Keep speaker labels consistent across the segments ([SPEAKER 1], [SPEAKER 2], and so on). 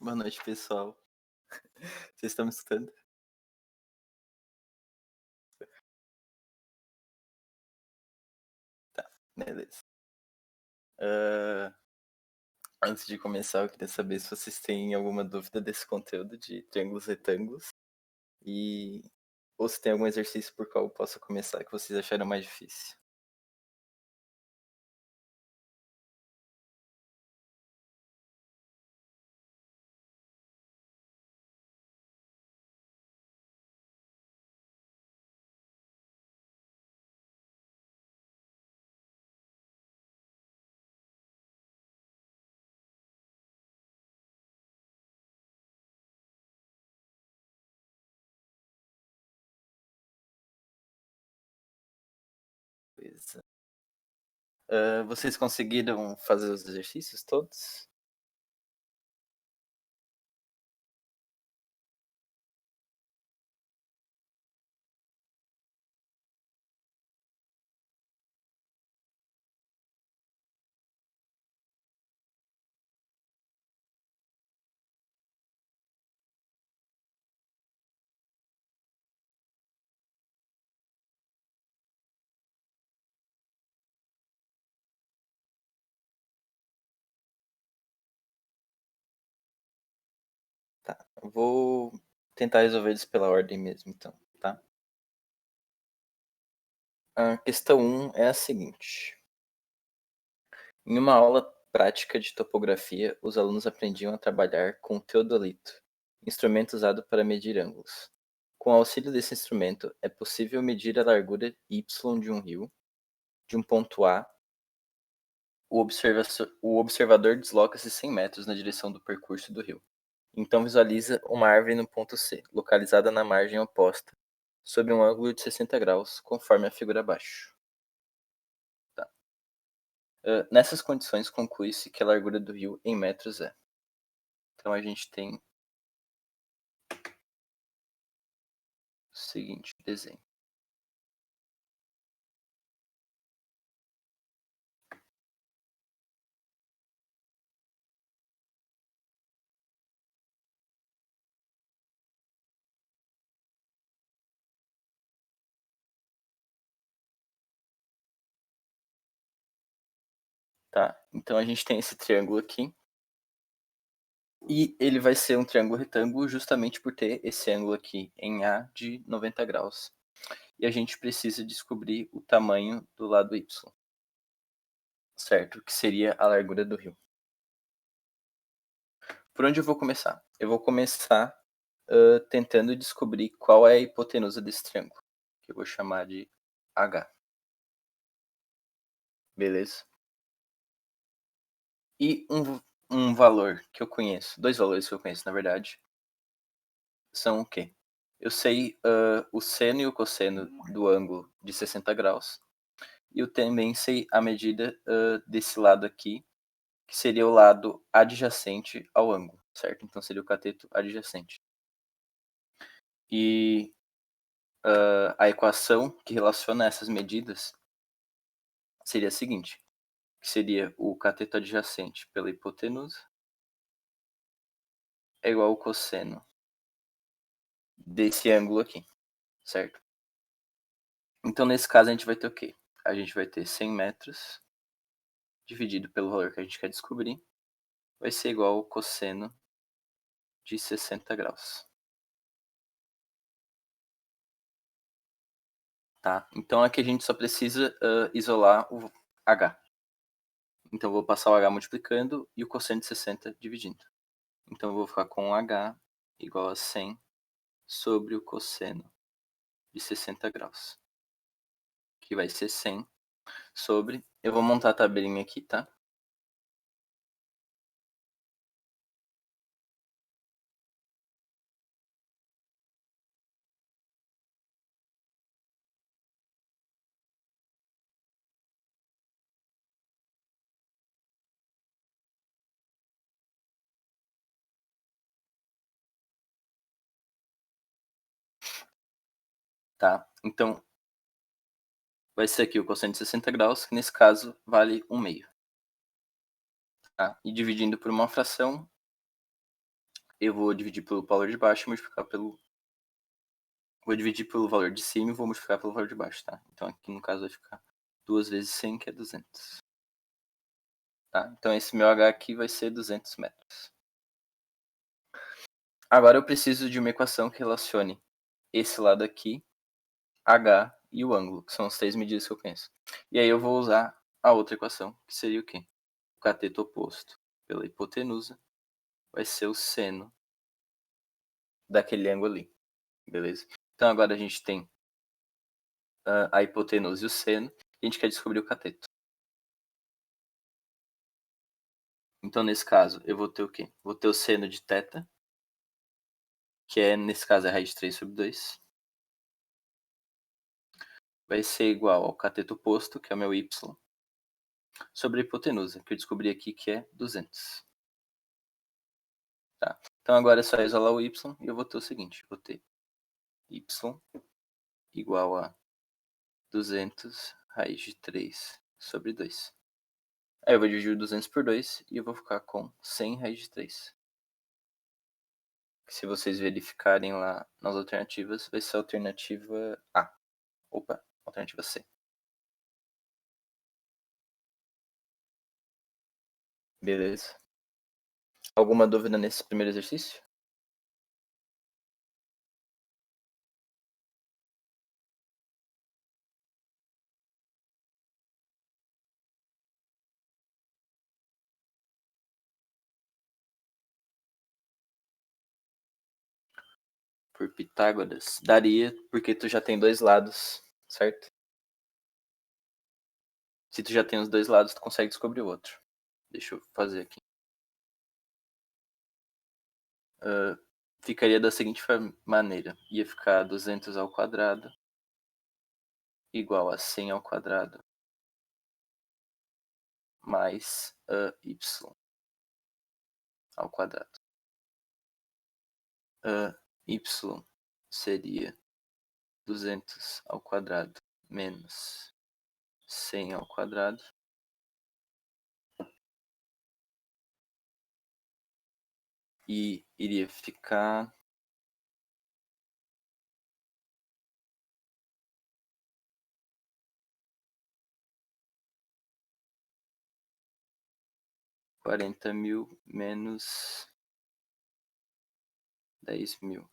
[SPEAKER 1] Boa noite, pessoal. Vocês estão me escutando? Tá, beleza. Hã, Antes de começar, eu queria saber se vocês têm alguma dúvida desse conteúdo de triângulos retângulos e ou se tem algum exercício por qual eu possa começar que vocês acharam mais difícil. Beleza. Vocês conseguiram fazer os exercícios todos? Tá, eu vou tentar resolver eles pela ordem mesmo então, tá? A questão um é a seguinte: em uma aula prática de topografia, os alunos aprendiam a trabalhar com o teodolito, instrumento usado para medir ângulos. Com o auxílio desse instrumento, é possível medir a largura y de um rio. De um ponto A, o observador desloca-se 100 metros na direção do percurso do rio. Então visualiza uma árvore no ponto C, localizada na margem oposta, sob um ângulo de 60 graus, conforme a figura abaixo. Tá. Nessas condições, conclui-se que a largura do rio em metros é. Então a gente tem o seguinte desenho. Tá? Então a gente tem esse triângulo aqui. E ele vai ser um triângulo retângulo justamente por ter esse ângulo aqui em A de 90 graus. E a gente precisa descobrir o tamanho do lado Y, certo? Que seria a largura do rio. Por onde eu vou começar? Eu vou começar tentando descobrir qual é a hipotenusa desse triângulo, que eu vou chamar de H, beleza? E um valor que eu conheço, dois valores que eu conheço, na verdade, são o quê? Eu sei o seno e o cosseno do ângulo de 60 graus. E eu também sei a medida desse lado aqui, que seria o lado adjacente ao ângulo, certo? Então seria o cateto adjacente. E a equação que relaciona essas medidas seria a seguinte, que seria o cateto adjacente pela hipotenusa é igual ao cosseno desse ângulo aqui, certo? Então nesse caso a gente vai ter o quê? A gente vai ter 100 metros dividido pelo valor que a gente quer descobrir, vai ser igual ao cosseno de 60 graus. Tá? Então aqui a gente só precisa isolar o h. Então eu vou passar o h multiplicando e o cosseno de 60 dividindo. Então eu vou ficar com h igual a 100 sobre o cosseno de 60 graus, que vai ser 100 sobre... Eu vou montar a tabelinha aqui, tá? Tá? Então vai ser aqui o cosseno de 60 graus, que nesse caso vale 1 meio. Tá? E dividindo por uma fração, eu vou dividir pelo valor de baixo e multiplicar pelo... Vou dividir pelo valor de cima e vou multiplicar pelo valor de baixo, tá? Então aqui no caso vai ficar 2 vezes 100, que é 200. Tá? Então esse meu H aqui vai ser 200 metros. Agora eu preciso de uma equação que relacione esse lado aqui, H e o ângulo, que são as 3 medidas que eu conheço. E aí eu vou usar a outra equação, que seria o quê? O cateto oposto pela hipotenusa vai ser o seno daquele ângulo ali, beleza? Então agora a gente tem a hipotenusa e o seno, e a gente quer descobrir o cateto. Então nesse caso eu vou ter o quê? Vou ter o seno de θ, que nesse caso é raiz de 3 sobre 2. Vai ser igual ao cateto oposto, que é o meu y, sobre a hipotenusa, que eu descobri aqui que é 200. Tá? Então agora é só isolar o y e eu vou ter o seguinte, vou ter y igual a 200 raiz de 3 sobre 2. Aí eu vou dividir 200 por 2 e eu vou ficar com 100 raiz de 3. Se vocês verificarem lá nas alternativas, vai ser a alternativa A. Opa, alternativa C. Beleza. Alguma dúvida nesse primeiro exercício? Por Pitágoras? Daria, porque tu já tem dois lados, certo? Se tu já tem os dois lados, tu consegue descobrir o outro. Deixa eu fazer aqui. Ficaria da seguinte maneira. Ia ficar 200 ao quadrado igual a 100 ao quadrado mais y ao quadrado. Y seria 200 ao quadrado menos 100 ao quadrado. E iria ficar 40.000 menos 10.000.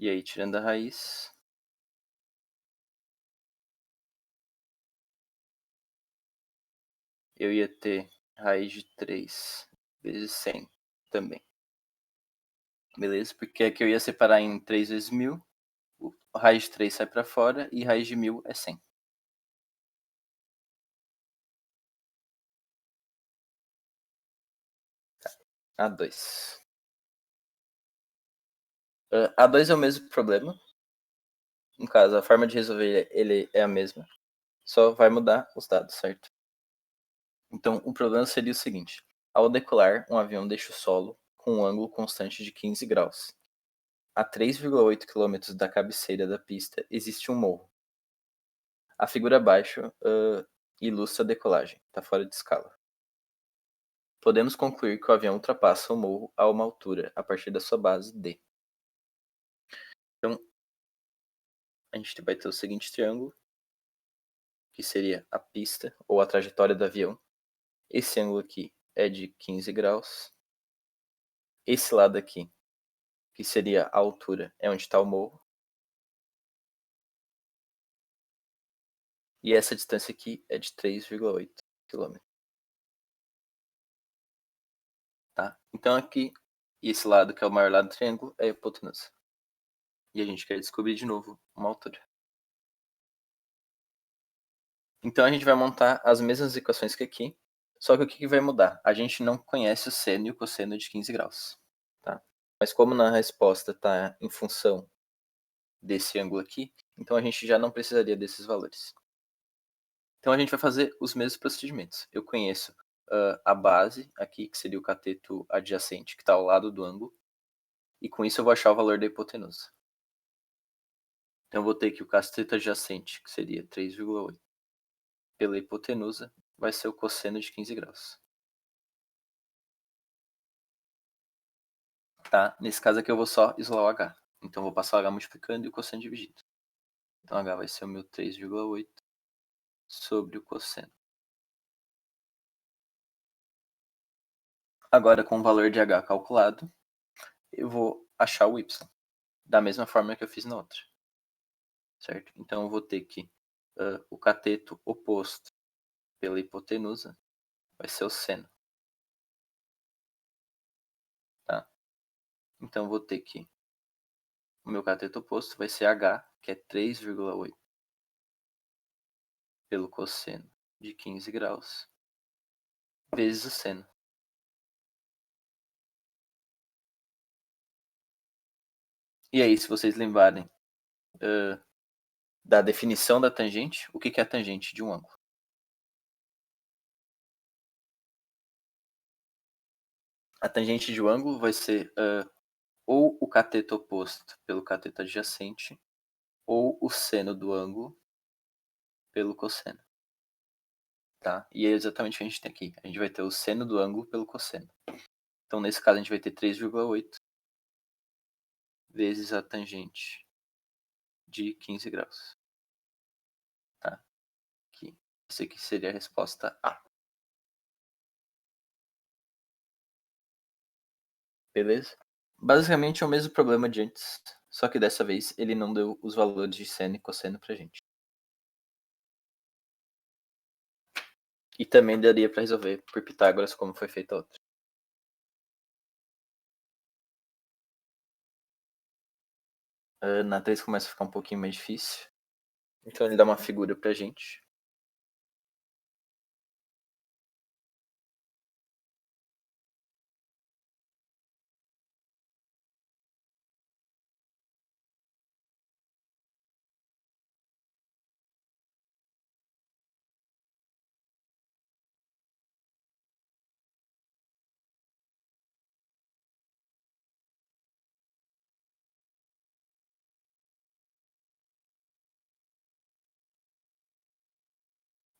[SPEAKER 1] E aí, tirando a raiz, eu ia ter raiz de 3 vezes 100 também. Beleza? Porque aqui eu ia separar em 3 vezes 1.000. Raiz de 3 sai para fora e raiz de 1.000 é 100. A2. A2 é o mesmo problema. No caso, a forma de resolver ele é a mesma. Só vai mudar os dados, certo? Então, o problema seria o seguinte. Ao decolar, um avião deixa o solo com um ângulo constante de 15 graus. A 3,8 km da cabeceira da pista existe um morro. A figura abaixo ilustra a decolagem. Está fora de escala. Podemos concluir que o avião ultrapassa o morro a uma altura a partir da sua base D. Então, a gente vai ter o seguinte triângulo, que seria a pista ou a trajetória do avião. Esse ângulo aqui é de 15 graus. Esse lado aqui, que seria a altura, é onde está o morro. E essa distância aqui é de 3,8 km. Tá? Então aqui, esse lado, que é o maior lado do triângulo, é a hipotenusa. E a gente quer descobrir de novo uma altura. Então a gente vai montar as mesmas equações que aqui, só que o que vai mudar? A gente não conhece o seno e o cosseno de 15 graus. Tá? Mas como na resposta está em função desse ângulo aqui, então a gente já não precisaria desses valores. Então a gente vai fazer os mesmos procedimentos. Eu conheço a base aqui, que seria o cateto adjacente, que está ao lado do ângulo. E com isso eu vou achar o valor da hipotenusa. Então eu vou ter que o cateto adjacente, que seria 3,8, pela hipotenusa, vai ser o cosseno de 15 graus. Tá? Nesse caso aqui eu vou só isolar o h. Então eu vou passar o h multiplicando e o cosseno dividido. Então h vai ser o meu 3,8 sobre o cosseno. Agora, com o valor de h calculado, eu vou achar o y, da mesma forma que eu fiz na outra. Certo? Então eu vou ter que o cateto oposto pela hipotenusa vai ser o seno. Tá? Então eu vou ter que o meu cateto oposto vai ser h, que é 3,8 pelo cosseno de 15 graus, vezes o seno. E aí, se vocês lembrarem da definição da tangente, o que é a tangente de um ângulo? A tangente de um ângulo vai ser ou o cateto oposto pelo cateto adjacente, ou o seno do ângulo pelo cosseno. Tá? E é exatamente o que a gente tem aqui. A gente vai ter o seno do ângulo pelo cosseno. Então, nesse caso, a gente vai ter 3,8 vezes a tangente de 15 graus. Tá? Aqui. Essa aqui seria a resposta A. Beleza? Basicamente é o mesmo problema de antes, só que dessa vez ele não deu os valores de seno e cosseno pra gente. E também daria para resolver por Pitágoras como foi feita a outra. Na 3 começa a ficar um pouquinho mais difícil. Então ele dá uma figura pra gente.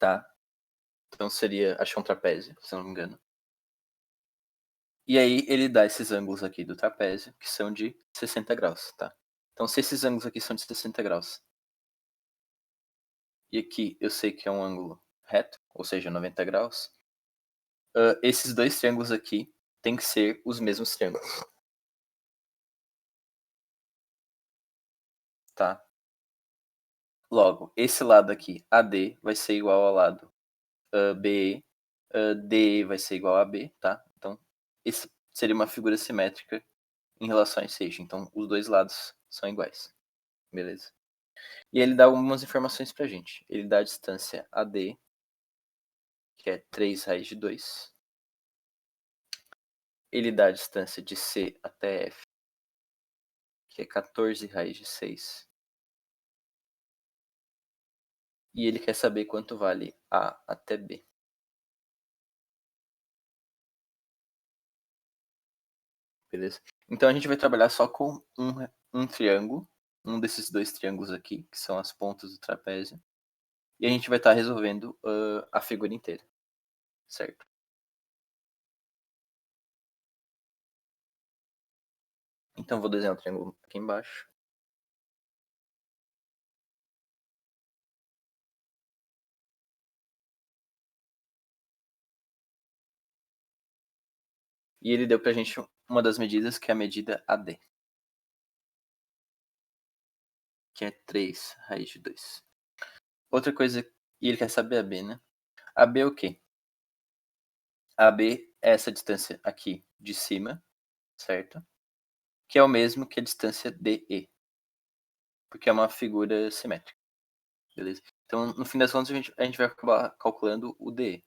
[SPEAKER 1] Tá? Então seria, acho que é um trapézio, se eu não me engano. E aí ele dá esses ângulos aqui do trapézio, que são de 60 graus, tá? Então se esses ângulos aqui são de 60 graus, e aqui eu sei que é um ângulo reto, ou seja, 90 graus, esses dois triângulos aqui têm que ser os mesmos triângulos, tá? Logo, esse lado aqui, AD, vai ser igual ao lado BE, DE vai ser igual a B, tá? Então, esse seria uma figura simétrica em relação a esse eixo. Então, os dois lados são iguais, beleza? E ele dá algumas informações pra gente. Ele dá a distância AD, que é 3 raiz de 2. Ele dá a distância de C até F, que é 14 raiz de 6. E ele quer saber quanto vale A até B. Beleza? Então a gente vai trabalhar só com um triângulo, um desses dois triângulos aqui, que são as pontas do trapézio. E a gente vai estar resolvendo a figura inteira, certo? Então vou desenhar o triângulo aqui embaixo. E ele deu pra gente uma das medidas, que é a medida AD, que é 3 raiz de 2. Outra coisa, e ele quer saber a B, né? A B é o quê? A B é essa distância aqui de cima, certo? Que é o mesmo que a distância DE, porque é uma figura simétrica, beleza? Então, no fim das contas, a gente vai acabar calculando o DE.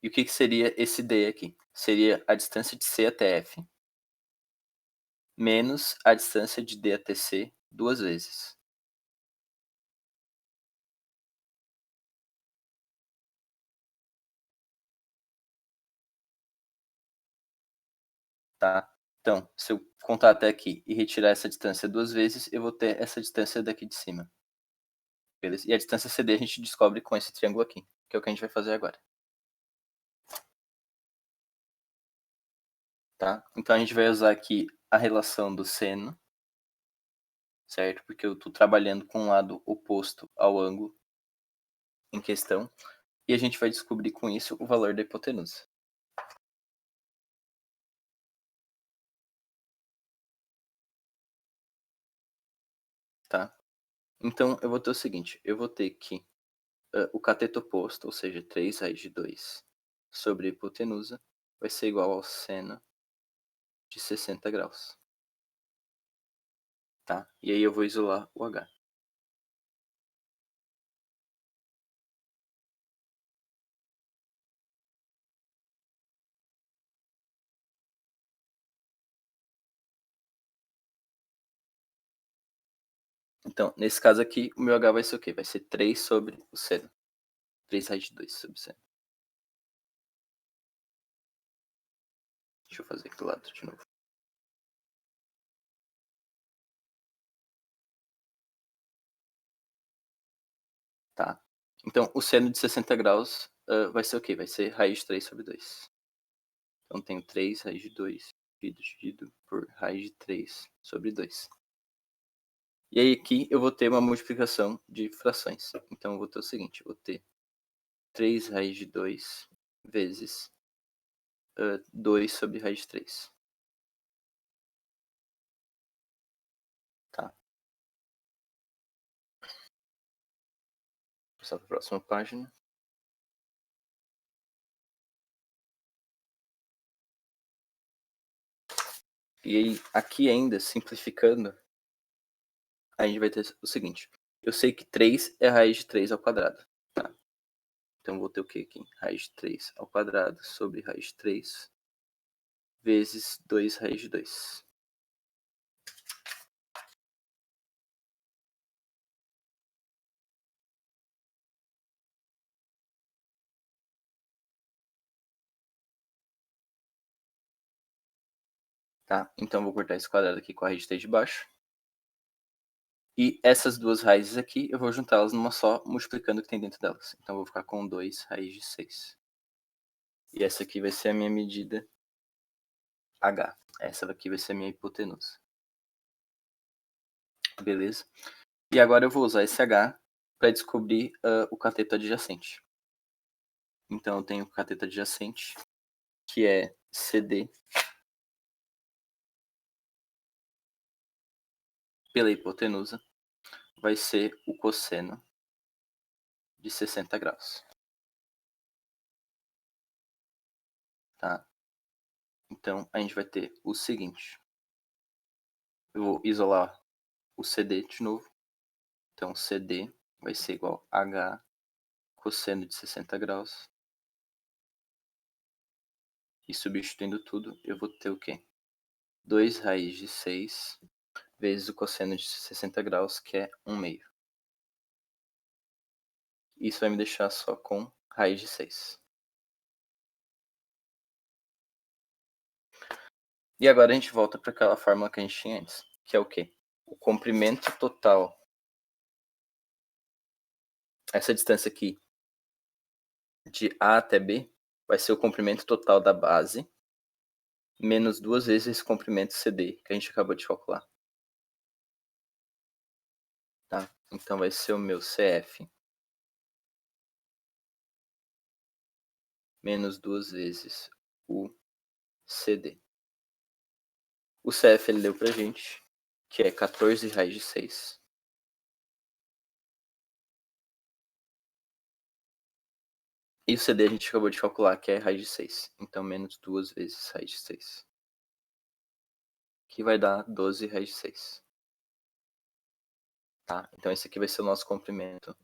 [SPEAKER 1] E o que seria esse D aqui? Seria a distância de C até F menos a distância de D até C duas vezes. tá? Então, se eu contar até aqui e retirar essa distância 2 vezes, eu vou ter essa distância daqui de cima, beleza? E a distância CD a gente descobre com esse triângulo aqui, que é o que a gente vai fazer agora. Tá? Então a gente vai usar aqui a relação do seno, certo? Porque eu estou trabalhando com o lado oposto ao ângulo em questão. E a gente vai descobrir com isso o valor da hipotenusa. Tá? Então eu vou ter o seguinte, eu vou ter que o cateto oposto, ou seja, 3 raiz de 2 sobre a hipotenusa, vai ser igual ao seno de 60 graus. Tá? E aí eu vou isolar o H. Então, nesse caso aqui, o meu H vai ser o quê? Vai ser 3 sobre o seno. 3 raiz de 2 sobre o seno. Deixa eu fazer aqui do lado de novo. Tá? Então, o seno de 60 graus vai ser o quê? Vai ser raiz de 3 sobre 2. Então, tenho 3 raiz de 2 dividido por raiz de 3 sobre 2. E aí aqui eu vou ter uma multiplicação de frações. Então, eu vou ter o seguinte, eu vou ter 3 raiz de 2 vezes 2 sobre raiz de 3. Tá? Vou passar para a próxima página. E aí, aqui ainda, simplificando, a gente vai ter o seguinte. Eu sei que 3 é raiz de 3 ao quadrado. Tá? Então, vou ter o que aqui? Raiz de 3 ao quadrado sobre raiz de 3 vezes 2 raiz de 2. Tá? Então, vou cortar esse quadrado aqui com a raiz de 3 de baixo. E essas duas raízes aqui, eu vou juntá-las numa só, multiplicando o que tem dentro delas. Então, eu vou ficar com 2 raiz de 6. E essa aqui vai ser a minha medida H. Essa daqui vai ser a minha hipotenusa. Beleza? E agora eu vou usar esse H para descobrir o cateto adjacente. Então, eu tenho o cateto adjacente, que é CD pela hipotenusa, vai ser o cosseno de 60 graus. Tá? Então, a gente vai ter o seguinte. Eu vou isolar o CD de novo. Então, CD vai ser igual a H cosseno de 60 graus. E substituindo tudo, eu vou ter o quê? 2 raiz de 6 vezes o cosseno de 60 graus, que é 1 meio. Isso vai me deixar só com raiz de 6. E agora a gente volta para aquela fórmula que a gente tinha antes, que é o quê? O comprimento total, essa distância aqui, de A até B, vai ser o comprimento total da base, menos 2 vezes esse comprimento CD, que a gente acabou de calcular. Tá? Então vai ser o meu CF menos 2 vezes o CD. O CF ele deu pra gente, que é 14 raiz de 6. E o CD a gente acabou de calcular, que é raiz de 6. Então, menos 2 vezes raiz de 6. Que vai dar 12 raiz de 6. Tá? Então, esse aqui vai ser o nosso comprimento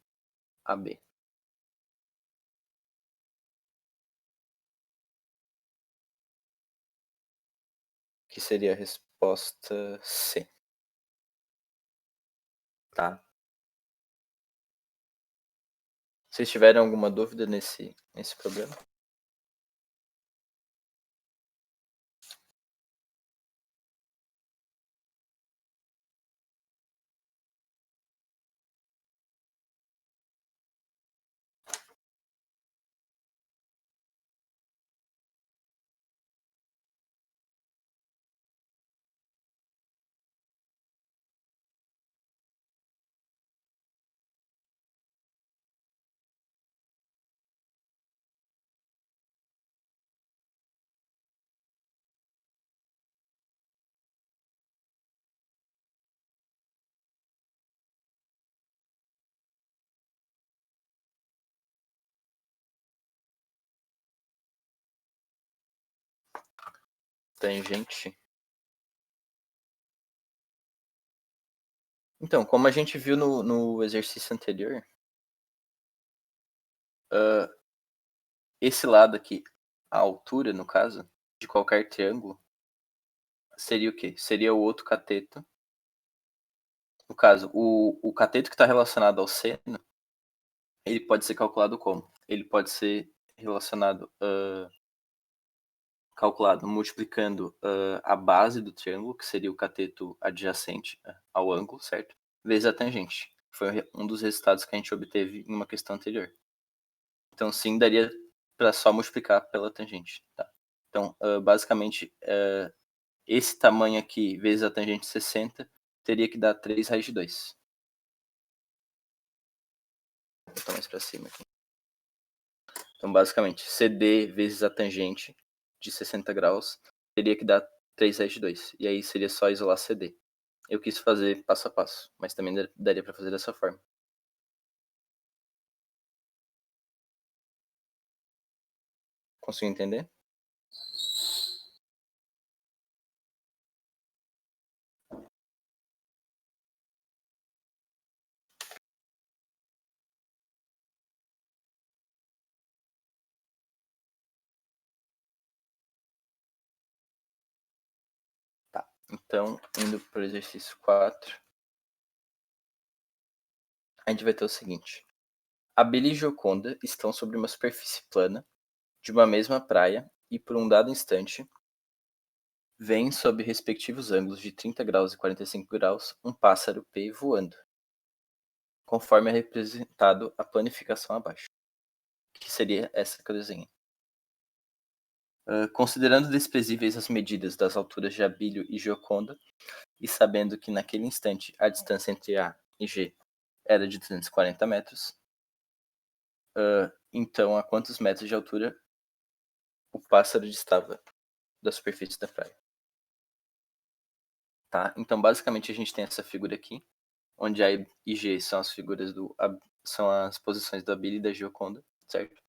[SPEAKER 1] AB. Que seria a resposta C. Tá? Vocês tiverem alguma dúvida nesse problema? tangente. Então, como a gente viu no exercício anterior, esse lado aqui, a altura, no caso, de qualquer triângulo, seria o quê? Seria o outro cateto. No caso, o cateto que está relacionado ao seno, ele pode ser calculado como? Ele pode ser relacionado, calculado multiplicando a base do triângulo, que seria o cateto adjacente ao ângulo, certo? Vezes a tangente. Foi um dos resultados que a gente obteve em uma questão anterior. Então, sim, daria para só multiplicar pela tangente. Tá? Então, basicamente, esse tamanho aqui vezes a tangente 60 teria que dar 3 raiz de 2. Vou botar mais para cima aqui. Então, basicamente, CD vezes a tangente de 60 graus teria que dar 3 raiz de 2. E aí seria só isolar CD. Eu quis fazer passo a passo, mas também daria para fazer dessa forma. Conseguiu entender? Tá. Então, indo para o exercício 4, a gente vai ter o seguinte. A Billy e Gioconda estão sobre uma superfície plana de uma mesma praia e, por um dado instante, veem sob respectivos ângulos de 30 graus e 45 graus um pássaro P voando, conforme é representado a planificação abaixo, que seria essa que eu desenhei. Considerando desprezíveis as medidas das alturas de Abílio e Gioconda, e sabendo que naquele instante a distância entre A e G era de 240 metros, então a quantos metros de altura o pássaro distava da superfície da praia? Tá? Então, basicamente, a gente tem essa figura aqui, onde A e G são as figuras são as posições da Billy e da Gioconda, certo?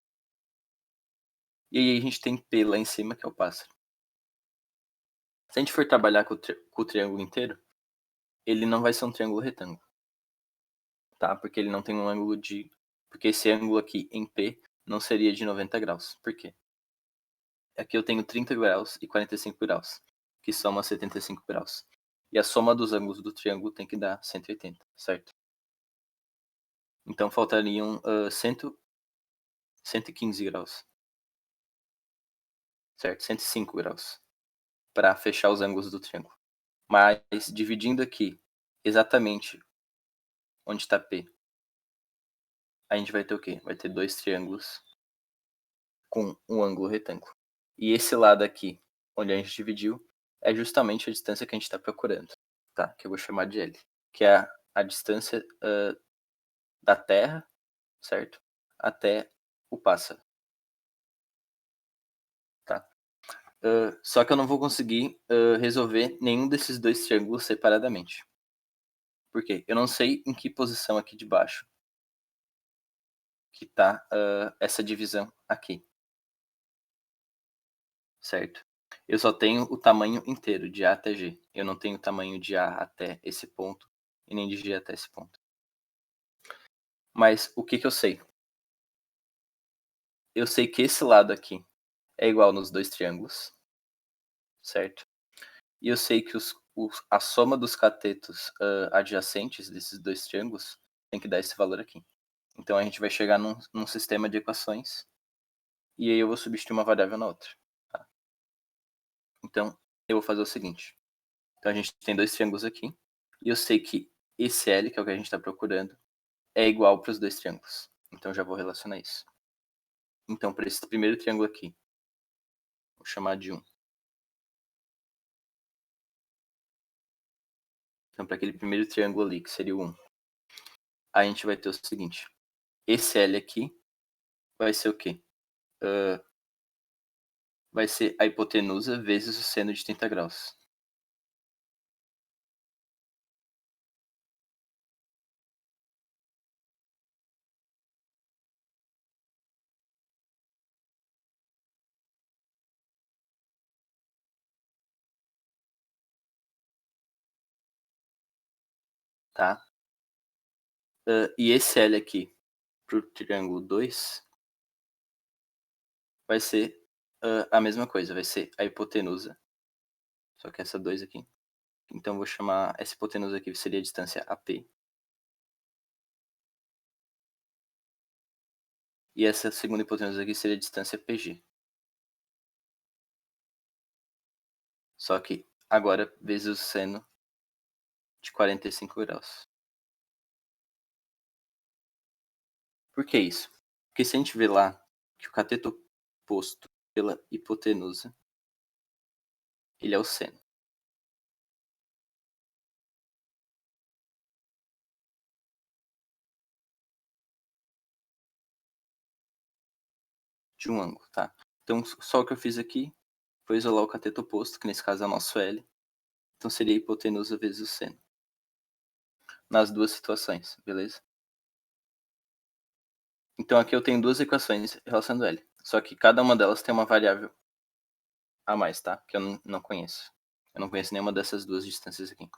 [SPEAKER 1] E aí a gente tem P lá em cima, que é o pássaro. Se a gente for trabalhar com o triângulo inteiro, ele não vai ser um triângulo retângulo, tá? Porque ele não tem um ângulo de... Porque esse ângulo aqui em P não seria de 90 graus. Por quê? Aqui eu tenho 30 graus e 45 graus, que soma 75 graus. E a soma dos ângulos do triângulo tem que dar 180, certo? Então faltariam 115 graus, certo? 105 graus para fechar os ângulos do triângulo. Mas dividindo aqui exatamente onde está P, a gente vai ter o quê? Vai ter dois triângulos com um ângulo retângulo. E esse lado aqui, onde a gente dividiu, é justamente a distância que a gente está procurando, tá? Que eu vou chamar de L, que é a distância da Terra, certo? Até o pássaro, tá? Só que eu não vou conseguir resolver nenhum desses dois triângulos separadamente. Por quê? Eu não sei em que posição aqui de baixo que está essa divisão aqui, certo? Eu só tenho o tamanho inteiro, de A até G. Eu não tenho o tamanho de A até esse ponto e nem de G até esse ponto. Mas o que eu sei? Eu sei que esse lado aqui é igual nos dois triângulos, certo? E eu sei que a soma dos catetos adjacentes desses dois triângulos tem que dar esse valor aqui. Então a gente vai chegar num sistema de equações e aí eu vou substituir uma variável na outra. Tá? Então eu vou fazer o seguinte. Então a gente tem dois triângulos aqui e eu sei que esse L, que é o que a gente está procurando, é igual para os dois triângulos. Então eu já vou relacionar isso. Então para esse primeiro triângulo aqui, vou chamar de 1. Então para aquele primeiro triângulo ali, que seria o 1, a gente vai ter o seguinte. Esse L aqui vai ser o quê? Vai ser a hipotenusa vezes o seno de 30 graus. tá? E esse L aqui pro triângulo 2 vai ser a mesma coisa, vai ser a hipotenusa, só que essa 2 aqui. Então vou chamar essa hipotenusa aqui, seria a distância AP. E essa segunda hipotenusa aqui seria a distância PG. Só que agora vezes o seno de 45 graus. Por que isso? Porque se a gente vê lá que o cateto oposto pela hipotenusa, ele é o seno. De um ângulo, tá? Então só o que eu fiz aqui foi isolar o cateto oposto, que nesse caso é o nosso L. Então seria a hipotenusa vezes o seno. Nas duas situações, beleza? Então aqui eu tenho duas equações relacionando L. Só que cada uma delas tem uma variável a mais, tá? Que eu não conheço. Eu não conheço nenhuma dessas duas distâncias aqui.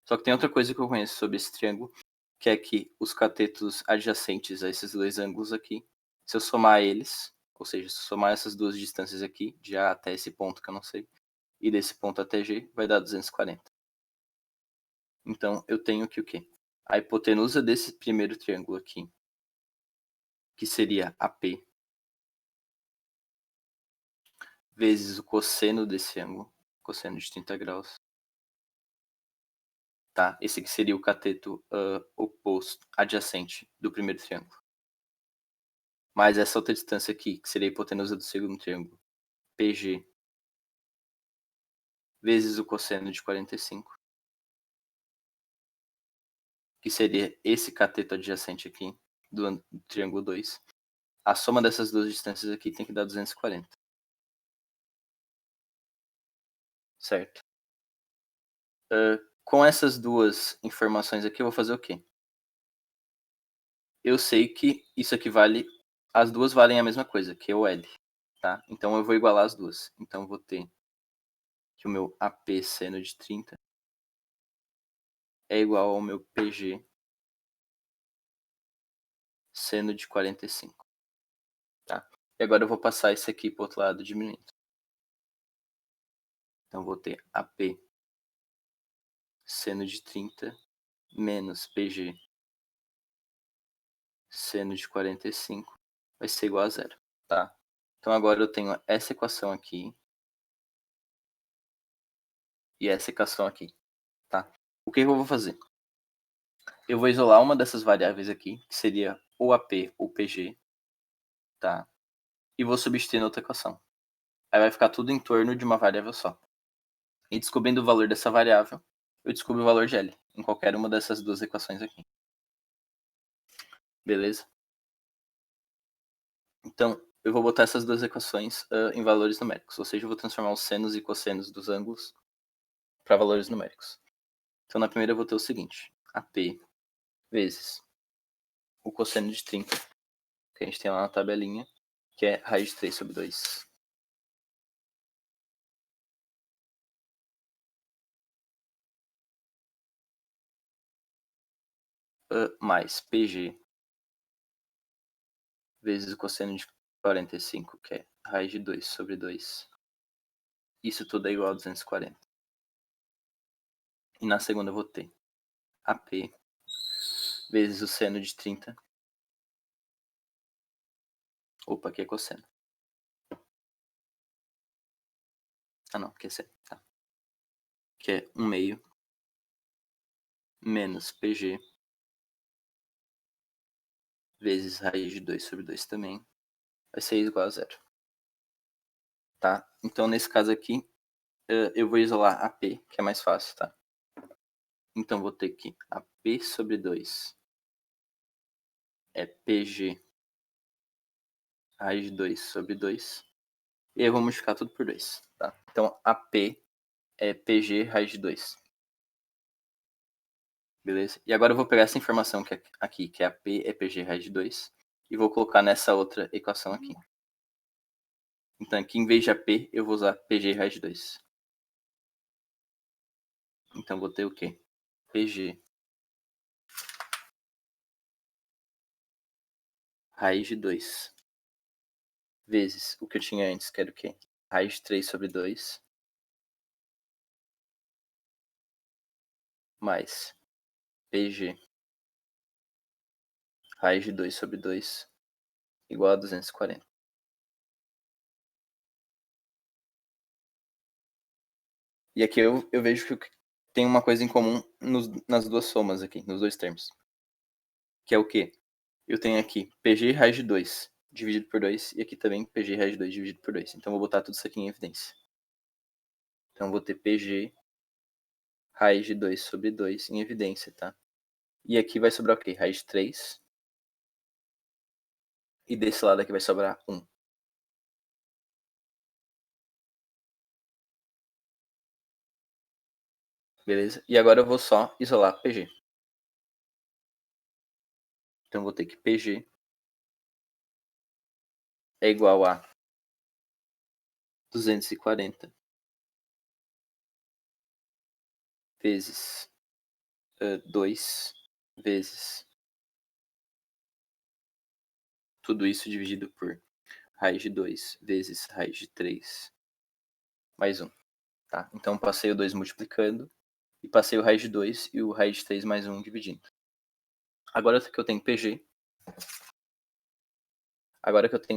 [SPEAKER 1] Só que tem outra coisa que eu conheço sobre esse triângulo, que é que os catetos adjacentes a esses dois ângulos aqui, se eu somar eles, ou seja, se eu somar essas duas distâncias aqui, de A até esse ponto que eu não sei, e desse ponto até G, vai dar 240. Então eu tenho aqui o quê? A hipotenusa desse primeiro triângulo aqui, que seria AP, vezes o cosseno desse ângulo, cosseno de 30 graus, tá? Esse aqui seria o cateto oposto, adjacente do primeiro triângulo. Mais essa outra distância aqui, que seria a hipotenusa do segundo triângulo, PG, vezes o cosseno de 45, que seria esse cateto adjacente aqui, do triângulo 2. A soma dessas duas distâncias aqui tem que dar 240. Certo? Com essas duas informações aqui, eu vou fazer o quê? Eu sei que isso aqui vale... As duas valem a mesma coisa, que é o L. Tá? Então eu vou igualar as duas. Então eu vou ter que o meu AP seno de 30 é igual ao meu PG seno de 45. Tá? E agora eu vou passar isso aqui para o outro lado diminuindo. Então eu vou ter AP seno de 30 menos PG seno de 45 vai ser igual a zero. Tá? Então agora eu tenho essa equação aqui e essa equação aqui. Tá? O que eu vou fazer? Eu vou isolar uma dessas variáveis aqui, que seria ou AP ou PG, tá? E vou substituir na outra equação. Aí vai ficar tudo em torno de uma variável só. E descobrindo o valor dessa variável, eu descubro o valor de L, em qualquer uma dessas duas equações aqui. Beleza? Então, eu vou botar essas duas equações em valores numéricos, ou seja, eu vou transformar os senos e cossenos dos ângulos para valores numéricos. Então, na primeira eu vou ter o seguinte, AP vezes o cosseno de 30, que a gente tem lá na tabelinha, que é raiz de 3 sobre 2. Mais PG vezes o cosseno de 45, que é raiz de 2 sobre 2. Isso tudo é igual a 240. E na segunda eu vou ter AP vezes o seno de 30. Opa, aqui é cosseno. Ah não, aqui é seno, tá. Que é 1 meio menos PG vezes raiz de 2 sobre 2 também. Vai ser igual a zero. Tá? Então nesse caso aqui, eu vou isolar AP, que é mais fácil, tá? Então vou ter que AP sobre 2 é PG raiz de 2 sobre 2. E aí eu vou multiplicar tudo por 2, tá? Então AP é PG raiz de 2. Beleza? E agora eu vou pegar essa informação que é aqui, que é AP é PG raiz de 2, e vou colocar nessa outra equação aqui. Então aqui em vez de AP, eu vou usar PG raiz de 2. Então vou ter o quê? PG raiz de 2 vezes o que eu tinha antes, que era o quê? Raiz de 3 sobre 2 mais PG raiz de 2 sobre 2 igual a 240. E aqui eu vejo que tem uma coisa em comum nas duas somas aqui, nos dois termos. Que é o quê? Eu tenho aqui PG raiz de 2 dividido por 2 e aqui também PG raiz de 2 dividido por 2. Então eu vou botar tudo isso aqui em evidência. Então eu vou ter PG raiz de 2 sobre 2 em evidência, tá? E aqui vai sobrar o quê? Raiz de 3. E desse lado aqui vai sobrar 1. Beleza? E agora eu vou só isolar PG. Então eu vou ter que PG é igual a 240 vezes 2 vezes tudo isso dividido por raiz de 2 vezes raiz de 3 mais 1. Tá? Então passei o 2 multiplicando e passei o raiz de 2 e o raiz de 3 mais 1 dividindo. Agora que eu tenho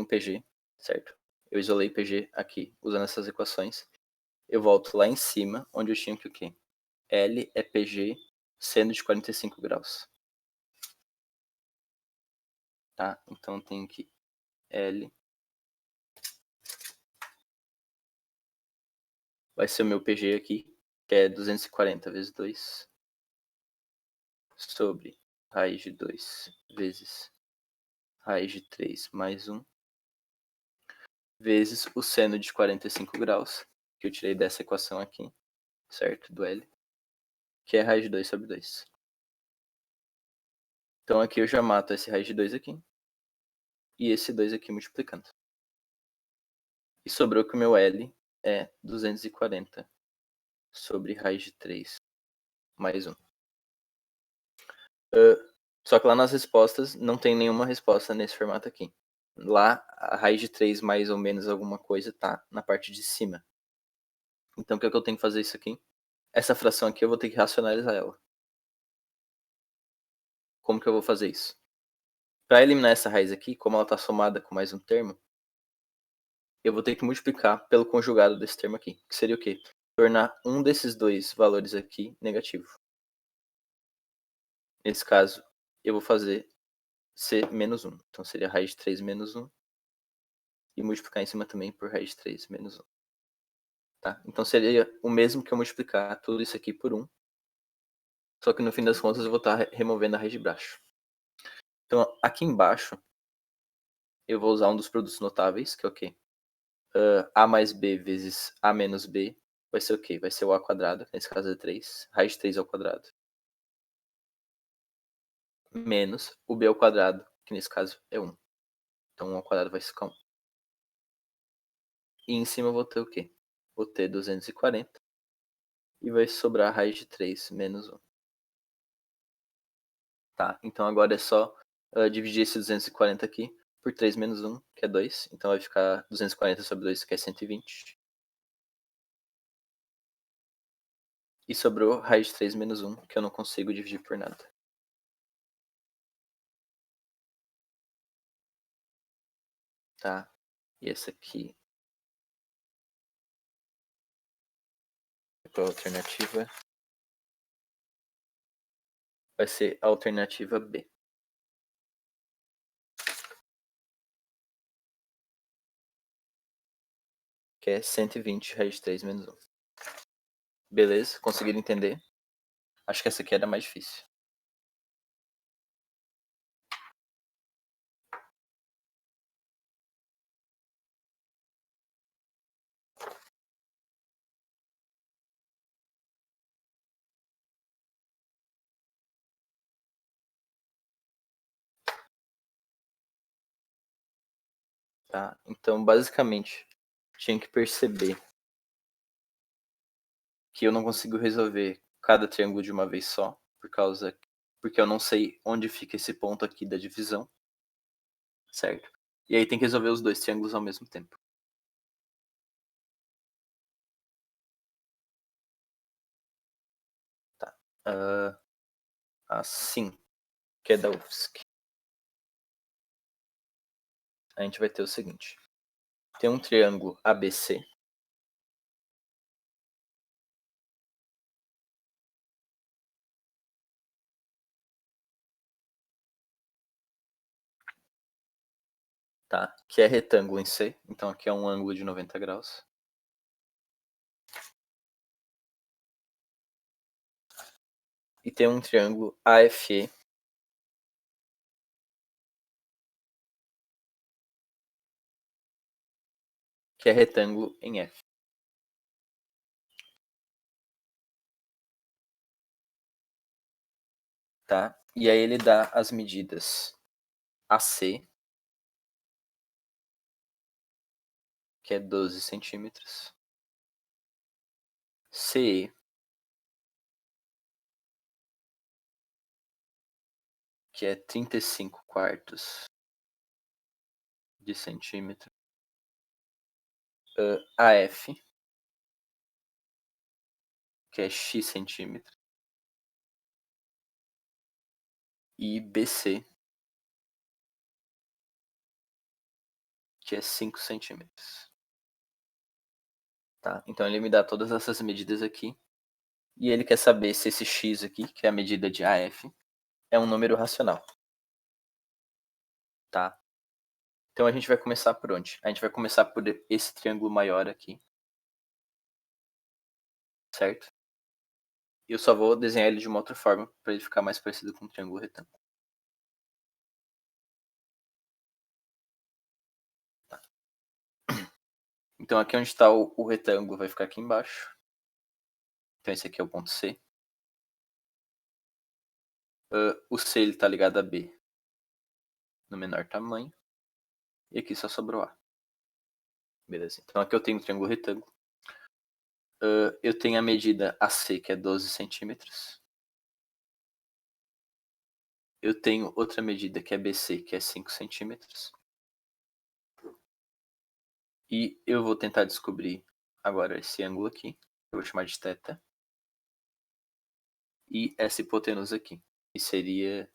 [SPEAKER 1] PG, certo? Eu isolei PG aqui usando essas equações. Eu volto lá em cima, onde eu tinha que o quê? L é PG seno de 45 graus. Tá? Então tem que L vai ser o meu PG aqui, que é 240 vezes 2 sobre raiz de 2 vezes raiz de 3 mais 1 vezes o seno de 45 graus, que eu tirei dessa equação aqui, certo? Do L, que é raiz de 2 sobre 2. Então aqui eu já mato esse raiz de 2 aqui e esse 2 aqui multiplicando. E sobrou que o meu L é 240 sobre raiz de 3 mais 1. Só que lá nas respostas não tem nenhuma resposta nesse formato aqui. Lá a raiz de 3 mais ou menos alguma coisa tá na parte de cima. Então o que é que eu tenho que fazer isso aqui? Essa fração aqui eu vou ter que racionalizar ela. Como que eu vou fazer isso? Para eliminar essa raiz aqui, como ela está somada com mais um termo, eu vou ter que multiplicar pelo conjugado desse termo aqui, que seria o quê? Tornar um desses dois valores aqui negativo. Nesse caso, eu vou fazer ser menos 1. Então seria raiz de 3 menos 1. E multiplicar em cima também por raiz de 3 menos 1. Tá? Então seria o mesmo que eu multiplicar tudo isso aqui por 1. Só que no fim das contas eu vou estar removendo a raiz de baixo. Então aqui embaixo eu vou usar um dos produtos notáveis, que é o quê? A mais B vezes A menos B vai ser o quê? Vai ser o A quadrado, que nesse caso é 3. Raiz de 3 ao quadrado. Menos o B ao quadrado, que nesse caso é 1. Então 1 ao quadrado vai ficar 1. E em cima eu vou ter o quê? Vou ter 240. E vai sobrar a raiz de 3 menos 1. Tá, então agora é só dividir esse 240 aqui por 3 menos 1, que é 2. Então vai ficar 240 sobre 2, que é 120. E sobrou raiz de 3 menos 1, que eu não consigo dividir por nada. Tá? E essa aqui é a alternativa. Vai ser a alternativa B. Que é 120 raiz de 3 menos 1. Beleza? Conseguiram entender? Acho que essa aqui era mais difícil. Tá? Então, basicamente, tinha que perceber que eu não consigo resolver cada triângulo de uma vez só, porque eu não sei onde fica esse ponto aqui da divisão. certo? E aí tem que resolver os 2 triângulos ao mesmo tempo. Tá. Assim, que é da UFSC. A gente vai ter o seguinte. Tem um triângulo ABC. Tá? Que é retângulo em C. Então aqui é um ângulo de 90 graus. E tem um triângulo AFE. Que é retângulo em F. Tá? E aí ele dá as medidas AC, que é 12 centímetros. CE, que é 35 quartos de centímetro. AF, que é X centímetro. E BC, que é 5 centímetros. Tá? Então ele me dá todas essas medidas aqui. E ele quer saber se esse X aqui, que é a medida de AF, é um número racional. Tá? Então a gente vai começar por onde? A gente vai começar por esse triângulo maior aqui. Certo? E eu só vou desenhar ele de uma outra forma para ele ficar mais parecido com um triângulo retângulo. Tá. Então aqui onde está o retângulo vai ficar aqui embaixo. Então esse aqui é o ponto C. O C está ligado a B no menor tamanho. E aqui só sobrou A. Beleza. Então aqui eu tenho um triângulo retângulo. Eu tenho a medida AC, que é 12 centímetros. Eu tenho outra medida que é BC, que é 5 centímetros. E eu vou tentar descobrir agora esse ângulo aqui. Eu vou chamar de θ. E essa hipotenusa aqui, que seria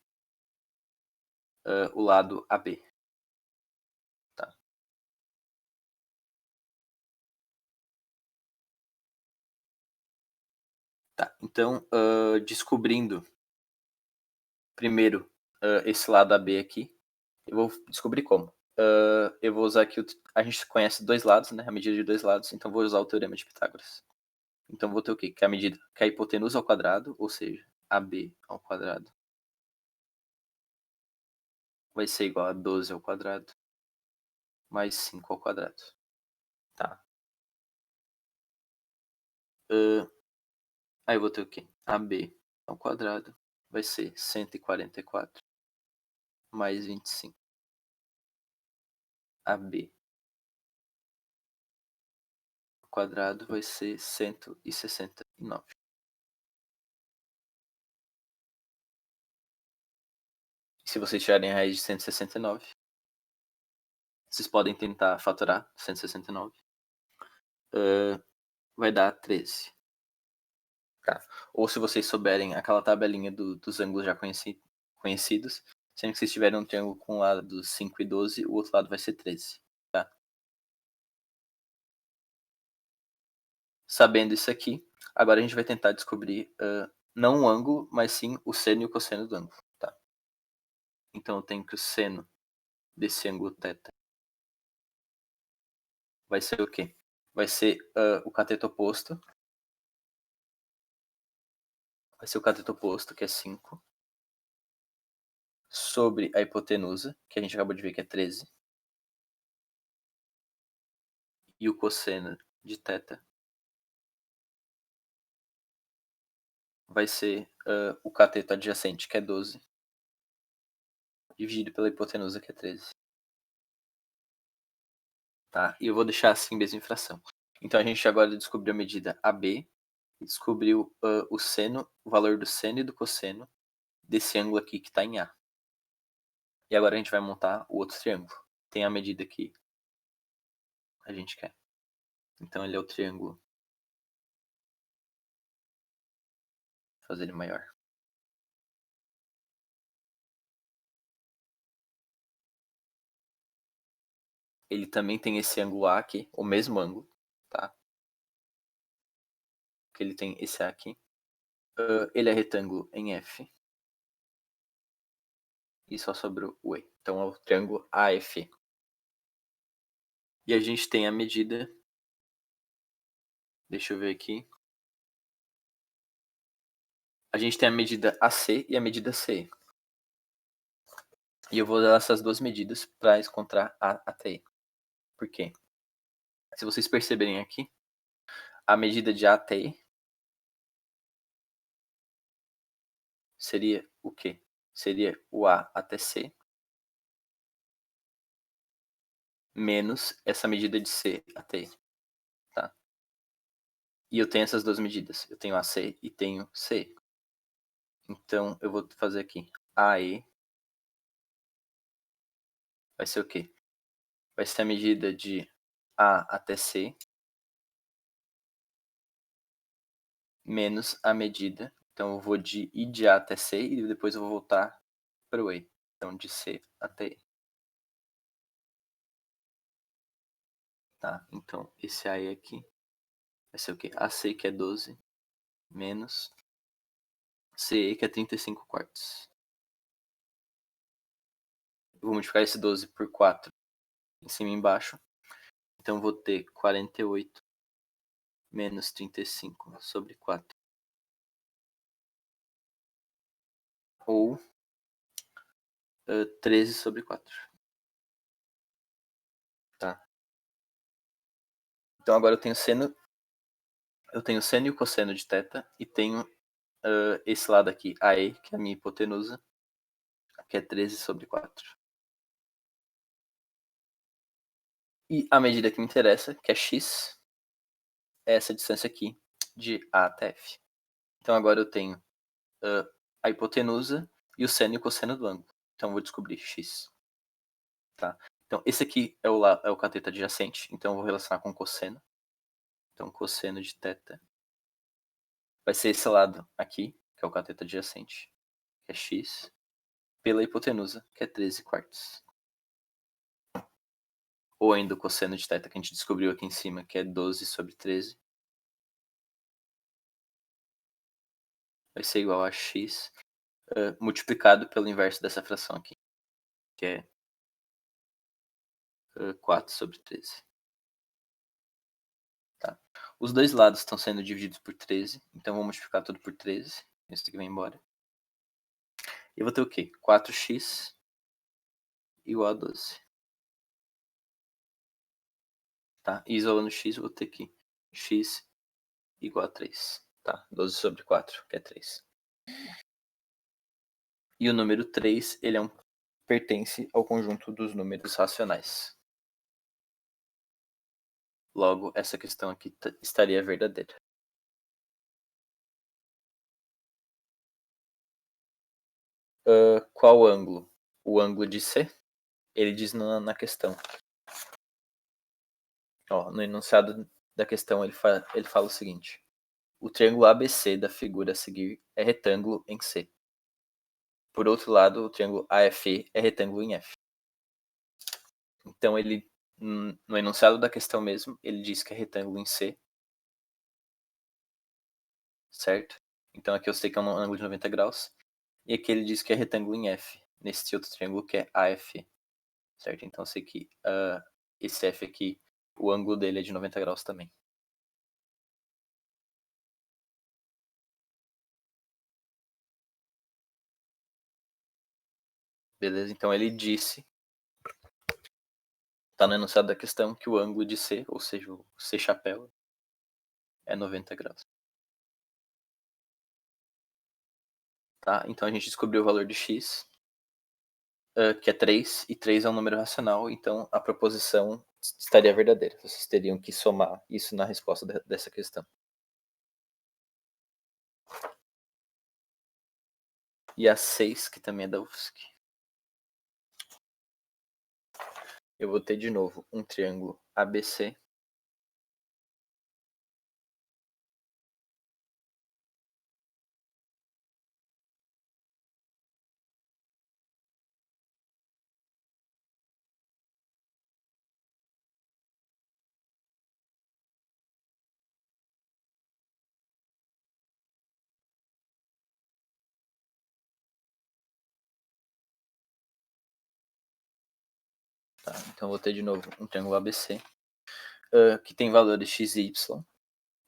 [SPEAKER 1] o lado AB. Tá? Tá. Então, descobrindo primeiro esse lado AB aqui, eu vou descobrir como. Eu vou usar aqui, a gente conhece dois lados, né? A medida de dois lados, então vou usar o teorema de Pitágoras. Então vou ter o quê? Que é a medida, que é a hipotenusa ao quadrado, ou seja, AB ao quadrado, vai ser igual a 12 ao quadrado, mais 5 ao quadrado. Tá? Aí eu vou ter o quê? AB ao quadrado vai ser 144 mais 25. AB ao quadrado vai ser 169. Se vocês tirarem a raiz de 169, vocês podem tentar fatorar 169. Vai dar 13. Tá? Ou se vocês souberem aquela tabelinha dos ângulos já conhecidos, sendo que vocês tiverem um triângulo com um lado 5 e 12, o outro lado vai ser 13. Tá? Sabendo isso aqui, agora a gente vai tentar descobrir não o ângulo, mas sim o seno e o cosseno do ângulo. Tá? Então eu tenho que o seno desse ângulo θ vai ser o quê? Vai ser o cateto oposto. Vai ser o cateto oposto, que é 5, sobre a hipotenusa, que a gente acabou de ver que é 13, e o cosseno de θ vai ser o cateto adjacente, que é 12, dividido pela hipotenusa, que é 13. Tá? E eu vou deixar assim mesmo em fração. Então a gente agora descobriu a medida AB, e descobriu o seno, o valor do seno e do cosseno desse ângulo aqui que está em A. E agora a gente vai montar o outro triângulo. Tem a medida que a gente quer. Então ele é o triângulo. Vou fazer ele maior. Ele também tem esse ângulo A aqui, o mesmo ângulo, tá? Que ele tem esse A aqui. Ele é retângulo em F. E só sobrou o E. Então é o triângulo AF. E a gente tem a medida. Deixa eu ver aqui. A gente tem a medida AC e a medida CE. E eu vou usar essas duas medidas para encontrar a ATE. Por quê? Se vocês perceberem aqui, a medida de ATE seria o quê? Seria o A até C menos essa medida de C até E, tá? E eu tenho essas duas medidas. Eu tenho AC e tenho C. Então eu vou fazer aqui AE vai ser o quê? Vai ser a medida de A até C menos a medida. Então eu vou de I de A até C e depois eu vou voltar para o E. Então de C até E. Tá? Então esse AE aqui vai ser o quê? AC que é 12 menos CE que é 35 quartos. Eu vou multiplicar esse 12 por 4 em cima e embaixo. Então vou ter 48 menos 35 sobre 4. Ou 13 sobre 4. Tá? Então agora eu tenho seno e o cosseno de θ e tenho esse lado aqui, AE, que é a minha hipotenusa, que é 13 sobre 4. E a medida que me interessa, que é x, é essa distância aqui, de A até F. Então agora eu tenho a hipotenusa e o seno e o cosseno do ângulo. Então eu vou descobrir x. Tá? Então esse aqui é o cateto adjacente, então eu vou relacionar com o cosseno. Então cosseno de θ vai ser esse lado aqui, que é o cateto adjacente, que é x, pela hipotenusa, que é 13 quartos. Ou ainda o cosseno de θ que a gente descobriu aqui em cima, que é 12 sobre 13. Vai ser igual a x multiplicado pelo inverso dessa fração aqui, que é 4 sobre 13. Tá? Os dois lados estão sendo divididos por 13, então vou multiplicar tudo por 13. Isso aqui vai embora. E eu vou ter o quê? 4x igual a 12. Tá? E isolando x, eu vou ter aqui x igual a 3. Tá? 12 sobre 4, que é 3. E o número 3, ele pertence ao conjunto dos números racionais. Logo, essa questão aqui estaria verdadeira. Qual ângulo? O ângulo de C? Ele diz na questão. Ó, no enunciado da questão, ele fala o seguinte. O triângulo ABC da figura a seguir é retângulo em C. Por outro lado, o triângulo AFE é retângulo em F. Então, ele, no enunciado da questão mesmo, ele diz que é retângulo em C. Certo? Então, aqui eu sei que é um ângulo de 90 graus. E aqui ele diz que é retângulo em F. Nesse outro triângulo que é AF. Certo? Então, eu sei que esse F aqui, o ângulo dele é de 90 graus também. Beleza? Então, ele disse, tá no enunciado da questão, que o ângulo de C, ou seja, o C chapéu, é 90 graus. Tá? Então a gente descobriu o valor de x, que é 3, e 3 é um número racional, então a proposição estaria verdadeira. Vocês teriam que somar isso na resposta dessa questão. E a 6, que também é da UFSC. eu vou ter de novo um triângulo ABC. Tá, então eu vou ter de novo um triângulo ABC, que tem valores x e y,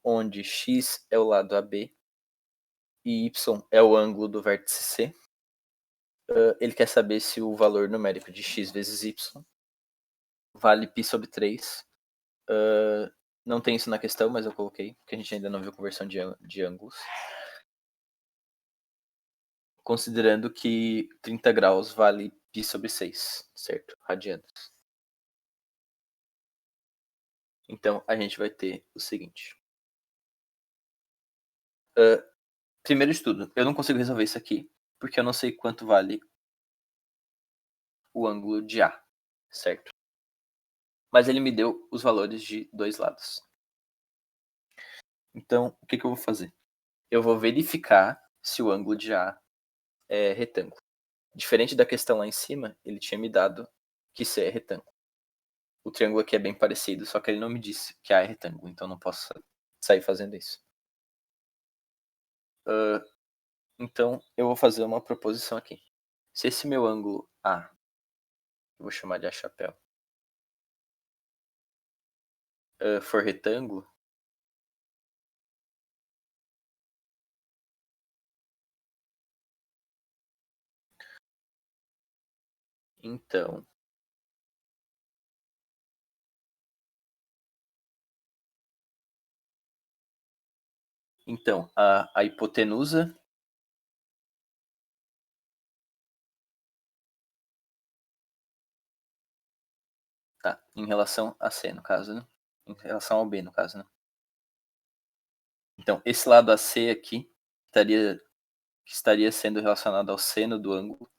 [SPEAKER 1] onde x é o lado AB e y é o ângulo do vértice C. Ele quer saber se o valor numérico de x vezes y vale π sobre 3. Não tem isso na questão, mas eu coloquei, porque a gente ainda não viu conversão de ângulos. Considerando que 30 graus vale π sobre 6, certo? Radianos. Então, a gente vai ter o seguinte. Primeiro de tudo, eu não consigo resolver isso aqui, porque eu não sei quanto vale o ângulo de A, certo? Mas ele me deu os valores de dois lados. Então, o que eu vou fazer? Eu vou verificar se o ângulo de A é retângulo. Diferente da questão lá em cima, ele tinha me dado que C é retângulo. O triângulo aqui é bem parecido, só que ele não me disse que A é retângulo, então eu não posso sair fazendo isso. Então, eu vou fazer uma proposição aqui. Se esse meu ângulo A, eu vou chamar de A chapéu, for retângulo, então a hipotenusa tá em relação a C, no caso, né? Em relação ao B, no caso, né? Então, esse lado AC aqui estaria sendo relacionado ao seno do ângulo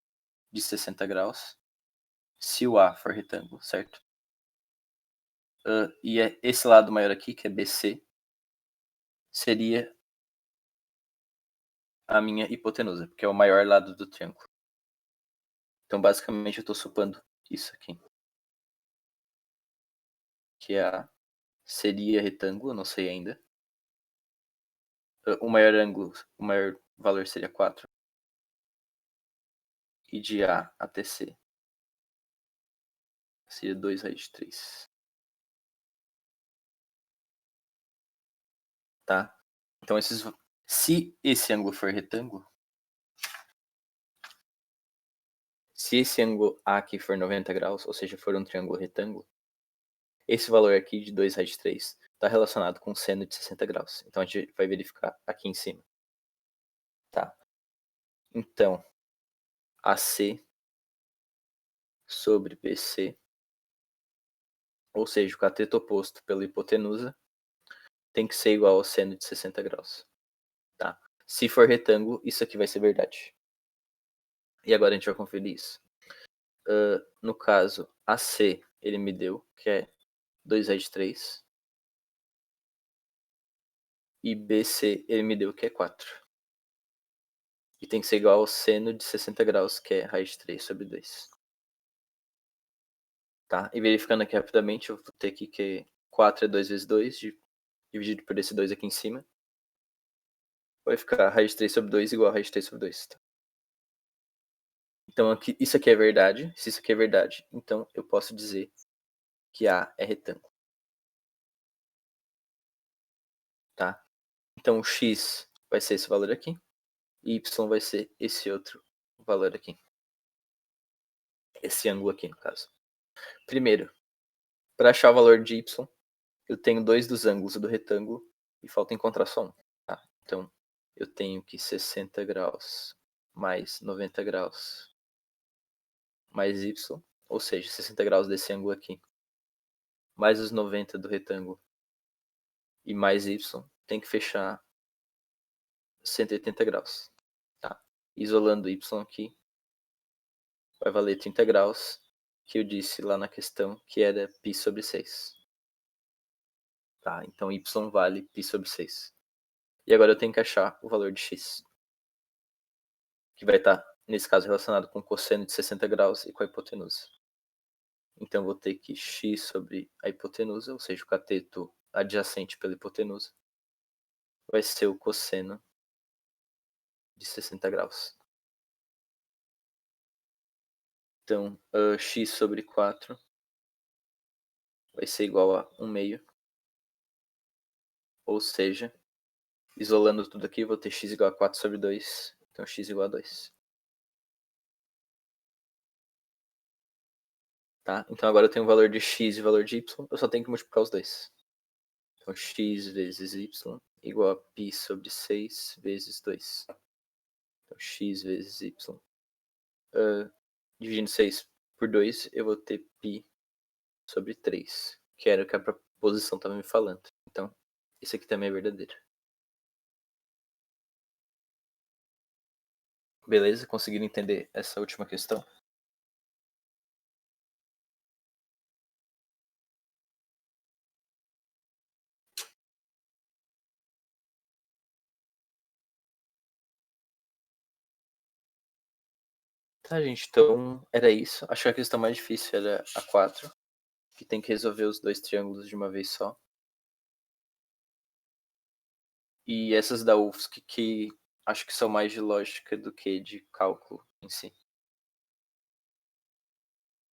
[SPEAKER 1] de 60 graus, se o A for retângulo, certo? E esse lado maior aqui, que é BC, seria a minha hipotenusa, porque é o maior lado do triângulo. Então, basicamente, eu estou supondo isso aqui. Que A seria retângulo, não sei ainda. O maior valor seria 4. E de A até C seria 2 raiz de 3. Tá? Então, se esse ângulo for retângulo, se esse ângulo A aqui for 90 graus, ou seja, for um triângulo retângulo, esse valor aqui de 2 raiz de 3 está relacionado com o seno de 60 graus. Então, a gente vai verificar aqui em cima. Tá? Então, AC sobre BC, ou seja, o cateto oposto pela hipotenusa, tem que ser igual ao seno de 60 graus. Tá? Se for retângulo, isso aqui vai ser verdade. E agora a gente vai conferir isso. No caso, AC ele me deu, que é 2 raiz de 3. E BC ele me deu, que é 4. E tem que ser igual ao seno de 60 graus, que é raiz de 3 sobre 2. Tá? E verificando aqui rapidamente, eu vou ter aqui que 4 é 2 vezes 2, dividido por esse 2 aqui em cima. Vai ficar raiz de 3 sobre 2 igual a raiz de 3 sobre 2. Tá? Então, isso aqui é verdade. Se isso aqui é verdade, então eu posso dizer que A é retângulo. Tá? Então, o x vai ser esse valor aqui. E y vai ser esse outro valor aqui. Esse ângulo aqui, no caso. Primeiro, para achar o valor de y, eu tenho dois dos ângulos do retângulo e falta encontrar só um. Tá? Então, eu tenho que 60 graus mais 90 graus mais y, ou seja, 60 graus desse ângulo aqui, mais os 90 do retângulo e mais y, tem que fechar 180 graus. Tá? Isolando y aqui, vai valer 30 graus. que eu disse lá na questão, que era π sobre 6. Tá, então y vale π sobre 6. E agora eu tenho que achar o valor de x, que vai estar, nesse caso, relacionado com o cosseno de 60 graus e com a hipotenusa. Então eu vou ter que x sobre a hipotenusa, ou seja, o cateto adjacente pela hipotenusa, vai ser o cosseno de 60 graus. Então, x sobre 4 vai ser igual a 1 meio. Ou seja, isolando tudo aqui, vou ter x igual a 4 sobre 2. Então, x igual a 2. Tá? Então, agora eu tenho o valor de x e o valor de y. Eu só tenho que multiplicar os dois. Então, x vezes y igual a π sobre 6 vezes 2. Então, x vezes y. Dividindo 6 por 2, eu vou ter π sobre 3, que era o que a proposição estava me falando. Então, esse aqui também é verdadeiro. Beleza? Conseguiram entender essa última questão? Tá, gente, então era isso. Acho que a questão mais difícil era a 4, que tem que resolver os dois triângulos de uma vez só. E essas da UFSC, que acho que são mais de lógica do que de cálculo em si.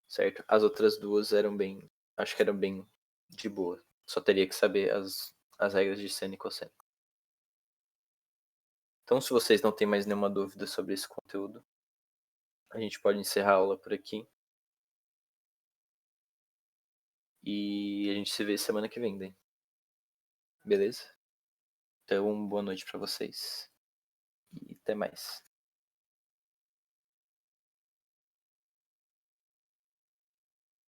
[SPEAKER 1] Certo? As outras duas eram bem. Acho que eram bem de boa. Só teria que saber as regras de seno e cosseno. Então, se vocês não têm mais nenhuma dúvida sobre esse conteúdo, a gente pode encerrar a aula por aqui. E a gente se vê semana que vem, né? Beleza? Então, boa noite pra vocês. E até mais.